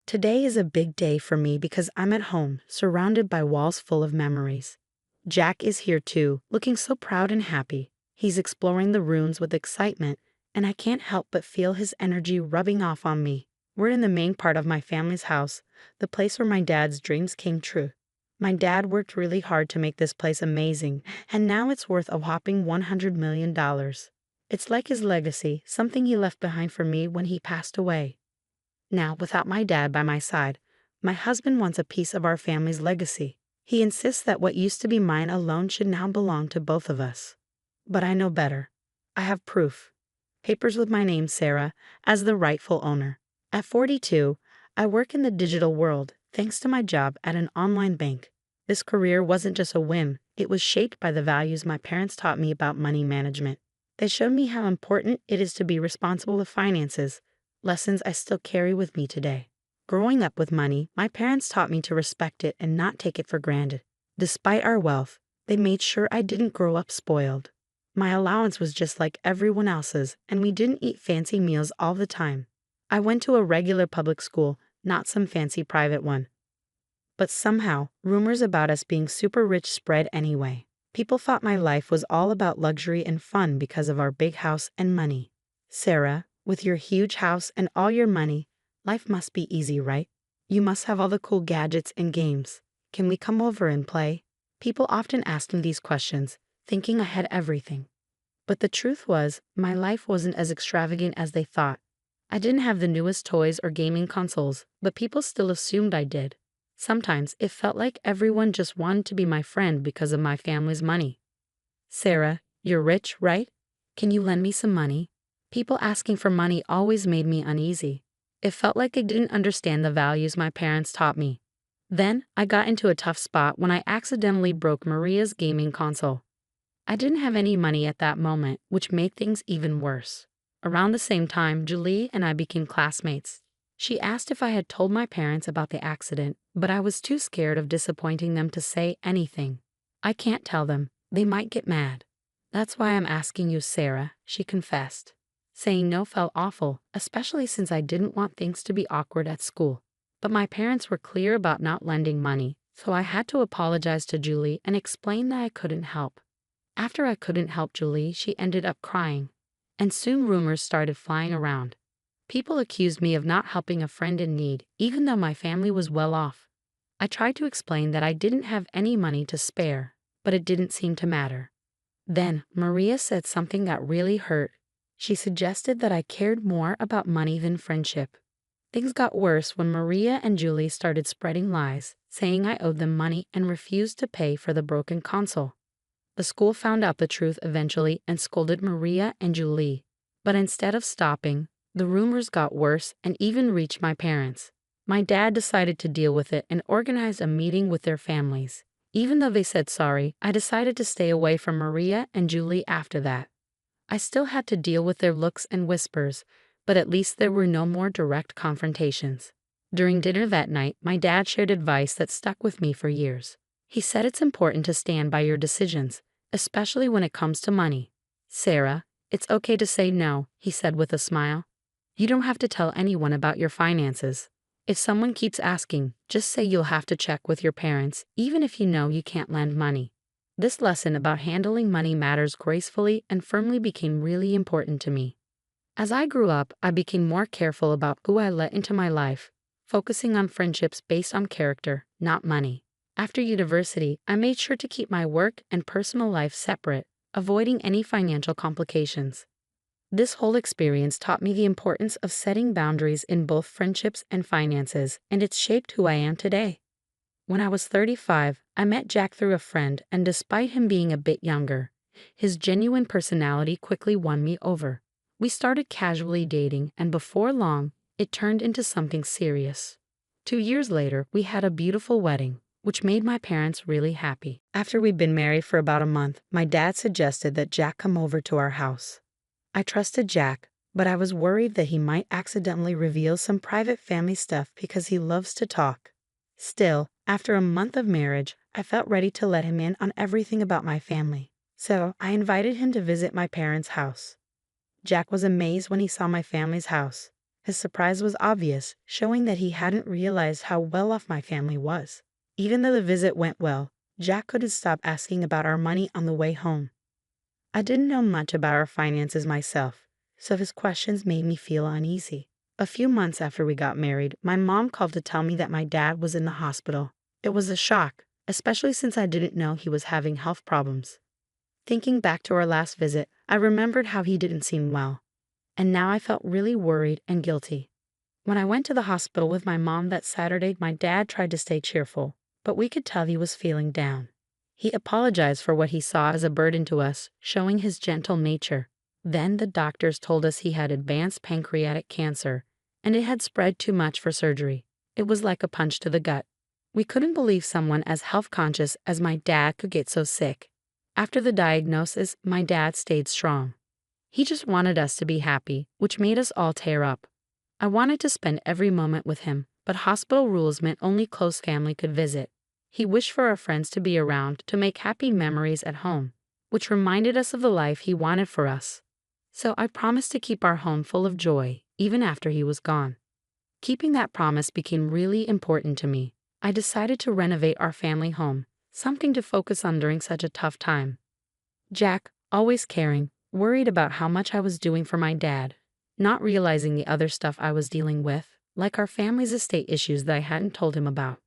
Today is a big day for me because I'm at home, surrounded by walls full of memories. Jack is here too, looking so proud and happy. He's exploring the rooms with excitement, and I can't help but feel his energy rubbing off on me. We're in the main part of my family's house, the place where my dad's dreams came true. My dad worked really hard to make this place amazing, and now it's worth a whopping $100 million. It's like his legacy, something he left behind for me when he passed away. Now, without my dad by my side, my husband wants a piece of our family's legacy. He insists that what used to be mine alone should now belong to both of us. But I know better. I have proof. Papers with my name, Sarah, as the rightful owner. At 42, I work in the digital world, thanks to my job at an online bank. This career wasn't just a whim, it was shaped by the values my parents taught me about money management. They showed me how important it is to be responsible with finances, lessons I still carry with me today. Growing up with money, my parents taught me to respect it and not take it for granted. Despite our wealth, they made sure I didn't grow up spoiled. My allowance was just like everyone else's, and we didn't eat fancy meals all the time. I went to a regular public school, not some fancy private one. But somehow, rumors about us being super rich spread anyway. People thought my life was all about luxury and fun because of our big house and money. Sarah, with your huge house and all your money, life must be easy, right? You must have all the cool gadgets and games. Can we come over and play? People often asked me these questions, thinking I had everything. But the truth was, my life wasn't as extravagant as they thought. I didn't have the newest toys or gaming consoles, but people still assumed I did. Sometimes it felt like everyone just wanted to be my friend because of my family's money. Sarah, you're rich, right? Can you lend me some money? People asking for money always made me uneasy. It felt like they didn't understand the values my parents taught me. Then, I got into a tough spot when I accidentally broke Maria's gaming console. I didn't have any money at that moment, which made things even worse. Around the same time, Julie and I became classmates. She asked if I had told my parents about the accident, but I was too scared of disappointing them to say anything. I can't tell them. They might get mad. That's why I'm asking you, Sarah, she confessed. Saying no felt awful, especially since I didn't want things to be awkward at school. But my parents were clear about not lending money, so I had to apologize to Julie and explain that I couldn't help. After I couldn't help Julie, she ended up crying. And soon rumors started flying around. People accused me of not helping a friend in need, even though my family was well off. I tried to explain that I didn't have any money to spare, but it didn't seem to matter. Then, Maria said something that really hurt. She suggested that I cared more about money than friendship. Things got worse when Maria and Julie started spreading lies, saying I owed them money and refused to pay for the broken console. The school found out the truth eventually and scolded Maria and Julie. But instead of stopping, the rumors got worse and even reached my parents. My dad decided to deal with it and organized a meeting with their families. Even though they said sorry, I decided to stay away from Maria and Julie after that. I still had to deal with their looks and whispers, but at least there were no more direct confrontations. During dinner that night, my dad shared advice that stuck with me for years. He said it's important to stand by your decisions, especially when it comes to money. Sarah, it's okay to say no, he said with a smile. You don't have to tell anyone about your finances. If someone keeps asking, just say you'll have to check with your parents, even if you know you can't lend money. This lesson about handling money matters gracefully and firmly became really important to me. As I grew up, I became more careful about who I let into my life, focusing on friendships based on character, not money. After university, I made sure to keep my work and personal life separate, avoiding any financial complications. This whole experience taught me the importance of setting boundaries in both friendships and finances, and it's shaped who I am today. When I was 35, I met Jack through a friend, and despite him being a bit younger, his genuine personality quickly won me over. We started casually dating, and before long, it turned into something serious. 2 years later, we had a beautiful wedding, which made my parents really happy. After we'd been married for about a month, my dad suggested that Jack come over to our house. I trusted Jack, but I was worried that he might accidentally reveal some private family stuff because he loves to talk. Still, after a month of marriage, I felt ready to let him in on everything about my family. So, I invited him to visit my parents' house. Jack was amazed when he saw my family's house. His surprise was obvious, showing that he hadn't realized how well off my family was. Even though the visit went well, Jack couldn't stop asking about our money on the way home. I didn't know much about our finances myself, so his questions made me feel uneasy. A few months after we got married, my mom called to tell me that my dad was in the hospital. It was a shock, especially since I didn't know he was having health problems. Thinking back to our last visit, I remembered how he didn't seem well, and now I felt really worried and guilty. When I went to the hospital with my mom that Saturday, my dad tried to stay cheerful, but we could tell he was feeling down. He apologized for what he saw as a burden to us, showing his gentle nature. Then the doctors told us he had advanced pancreatic cancer, and it had spread too much for surgery. It was like a punch to the gut. We couldn't believe someone as health-conscious as my dad could get so sick. After the diagnosis, my dad stayed strong. He just wanted us to be happy, which made us all tear up. I wanted to spend every moment with him, but hospital rules meant only close family could visit. He wished for our friends to be around to make happy memories at home, which reminded us of the life he wanted for us. So I promised to keep our home full of joy, even after he was gone. Keeping that promise became really important to me. I decided to renovate our family home, something to focus on during such a tough time. Jack, always caring, worried about how much I was doing for my dad, not realizing the other stuff I was dealing with, like our family's estate issues that I hadn't told him about.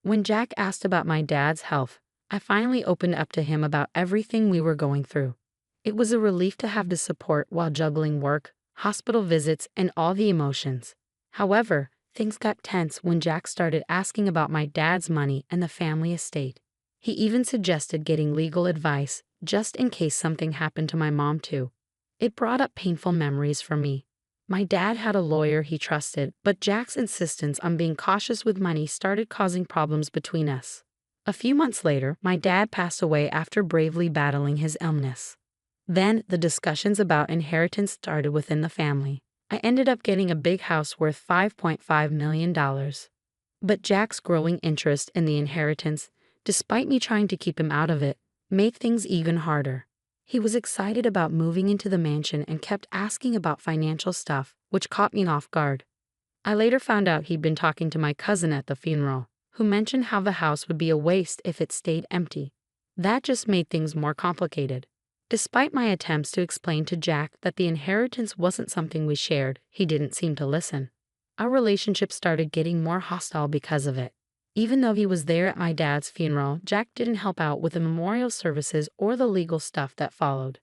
When Jack asked about my dad's health, I finally opened up to him about everything we were going through. It was a relief to have the support while juggling work, hospital visits, and all the emotions. However, things got tense when Jack started asking about my dad's money and the family estate. He even suggested getting legal advice, just in case something happened to my mom too. It brought up painful memories for me. My dad had a lawyer he trusted, but Jack's insistence on being cautious with money started causing problems between us. A few months later, my dad passed away after bravely battling his illness. Then, the discussions about inheritance started within the family. I ended up getting a big house worth $5.5 million. But Jack's growing interest in the inheritance, despite me trying to keep him out of it, made things even harder. He was excited about moving into the mansion and kept asking about financial stuff, which caught me off guard. I later found out he'd been talking to my cousin at the funeral, who mentioned how the house would be a waste if it stayed empty. That just made things more complicated. Despite my attempts to explain to Jack that the inheritance wasn't something we shared, he didn't seem to listen. Our relationship started getting more hostile because of it. Even though he was there at my dad's funeral, Jack didn't help out with the memorial services or the legal stuff that followed.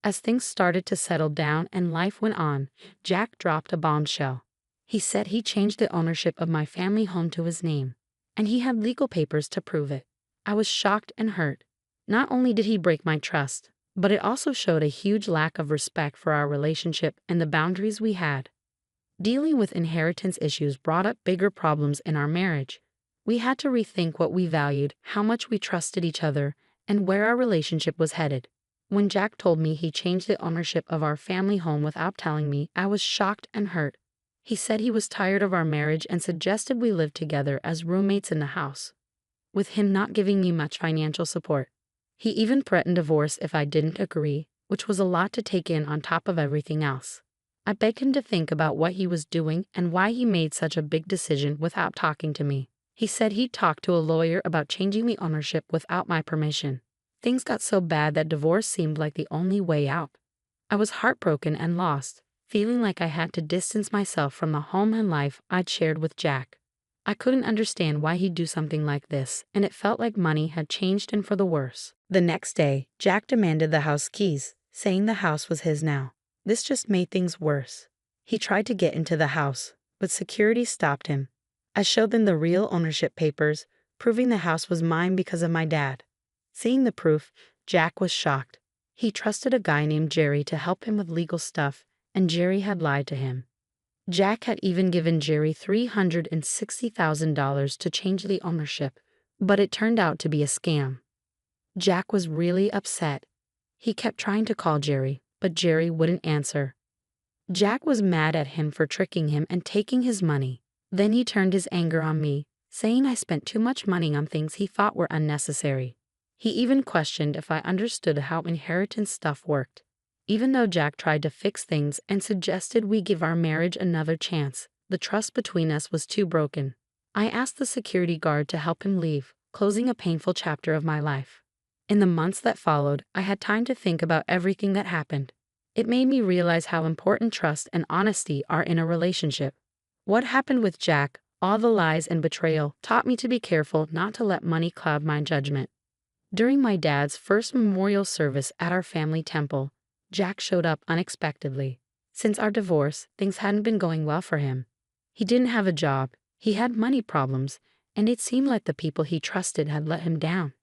As things started to settle down and life went on, Jack dropped a bombshell. He said he changed the ownership of my family home to his name, and he had legal papers to prove it. I was shocked and hurt. Not only did he break my trust, but it also showed a huge lack of respect for our relationship and the boundaries we had. Dealing with inheritance issues brought up bigger problems in our marriage. We had to rethink what we valued, how much we trusted each other, and where our relationship was headed. When Jack told me he changed the ownership of our family home without telling me, I was shocked and hurt. He said he was tired of our marriage and suggested we live together as roommates in the house, with him not giving me much financial support. He even threatened divorce if I didn't agree, which was a lot to take in on top of everything else. I begged him to think about what he was doing and why he made such a big decision without talking to me. He said he'd talked to a lawyer about changing the ownership without my permission. Things got so bad that divorce seemed like the only way out. I was heartbroken and lost, feeling like I had to distance myself from the home and life I'd shared with Jack. I couldn't understand why he'd do something like this, and it felt like money had changed and for the worse. The next day, Jack demanded the house keys, saying the house was his now. This just made things worse. He tried to get into the house, but security stopped him. I showed them the real ownership papers, proving the house was mine because of my dad. Seeing the proof, Jack was shocked. He trusted a guy named Jerry to help him with legal stuff, and Jerry had lied to him. Jack had even given Jerry $360,000 to change the ownership, but it turned out to be a scam. Jack was really upset. He kept trying to call Jerry, but Jerry wouldn't answer. Jack was mad at him for tricking him and taking his money. Then he turned his anger on me, saying I spent too much money on things he thought were unnecessary. He even questioned if I understood how inheritance stuff worked. Even though Jack tried to fix things and suggested we give our marriage another chance, the trust between us was too broken. I asked the security guard to help him leave, closing a painful chapter of my life. In the months that followed, I had time to think about everything that happened. It made me realize how important trust and honesty are in a relationship. What happened with Jack, all the lies and betrayal, taught me to be careful not to let money cloud my judgment. During my dad's first memorial service at our family temple, Jack showed up unexpectedly. Since our divorce, things hadn't been going well for him. He didn't have a job, he had money problems, and it seemed like the people he trusted had let him down.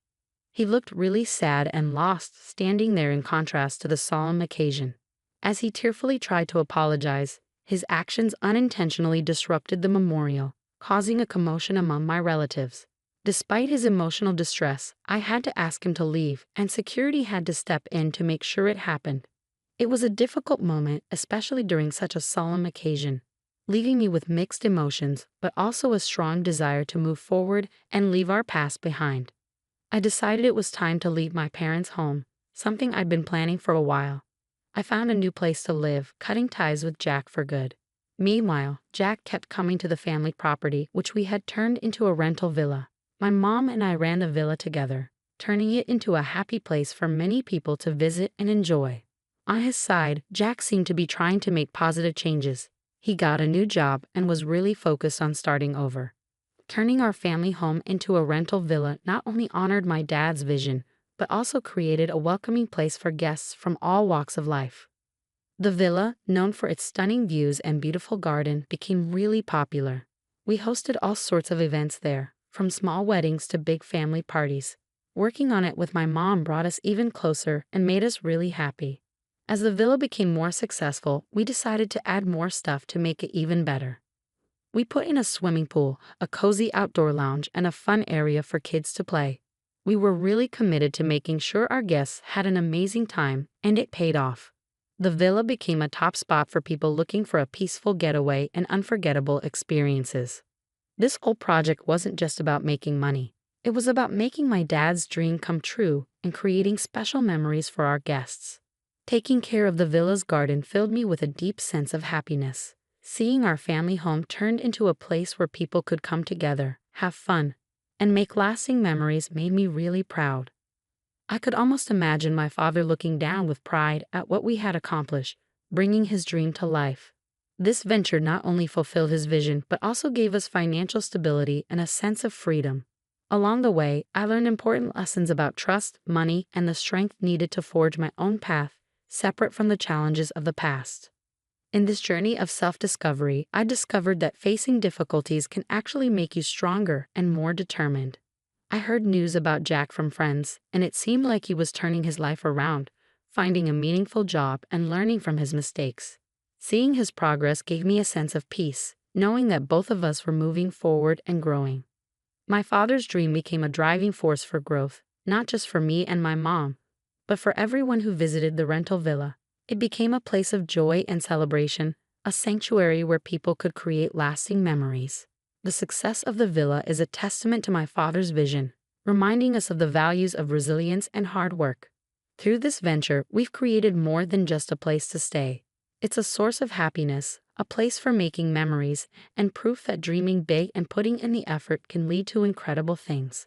He looked really sad and lost, standing there in contrast to the solemn occasion. As he tearfully tried to apologize, his actions unintentionally disrupted the memorial, causing a commotion among my relatives. Despite his emotional distress, I had to ask him to leave, and security had to step in to make sure it happened. It was a difficult moment, especially during such a solemn occasion, leaving me with mixed emotions, but also a strong desire to move forward and leave our past behind. I decided it was time to leave my parents' home, something I'd been planning for a while. I found a new place to live, cutting ties with Jack for good. Meanwhile, Jack kept coming to the family property, which we had turned into a rental villa. My mom and I ran the villa together, turning it into a happy place for many people to visit and enjoy. On his side, Jack seemed to be trying to make positive changes. He got a new job and was really focused on starting over. Turning our family home into a rental villa not only honored my dad's vision, but also created a welcoming place for guests from all walks of life. The villa, known for its stunning views and beautiful garden, became really popular. We hosted all sorts of events there, from small weddings to big family parties. Working on it with my mom brought us even closer and made us really happy. As the villa became more successful, we decided to add more stuff to make it even better. We put in a swimming pool, a cozy outdoor lounge, and a fun area for kids to play. We were really committed to making sure our guests had an amazing time, and it paid off. The villa became a top spot for people looking for a peaceful getaway and unforgettable experiences. This whole project wasn't just about making money. It was about making my dad's dream come true and creating special memories for our guests. Taking care of the villa's garden filled me with a deep sense of happiness. Seeing our family home turned into a place where people could come together, have fun, and make lasting memories made me really proud. I could almost imagine my father looking down with pride at what we had accomplished, bringing his dream to life. This venture not only fulfilled his vision but also gave us financial stability and a sense of freedom. Along the way, I learned important lessons about trust, money, and the strength needed to forge my own path, separate from the challenges of the past. In this journey of self-discovery, I discovered that facing difficulties can actually make you stronger and more determined. I heard news about Jack from friends, and it seemed like he was turning his life around, finding a meaningful job and learning from his mistakes. Seeing his progress gave me a sense of peace, knowing that both of us were moving forward and growing. My father's dream became a driving force for growth, not just for me and my mom, but for everyone who visited the rental villa. It became a place of joy and celebration, a sanctuary where people could create lasting memories. The success of the villa is a testament to my father's vision, reminding us of the values of resilience and hard work. Through this venture, we've created more than just a place to stay. It's a source of happiness, a place for making memories, and proof that dreaming big and putting in the effort can lead to incredible things.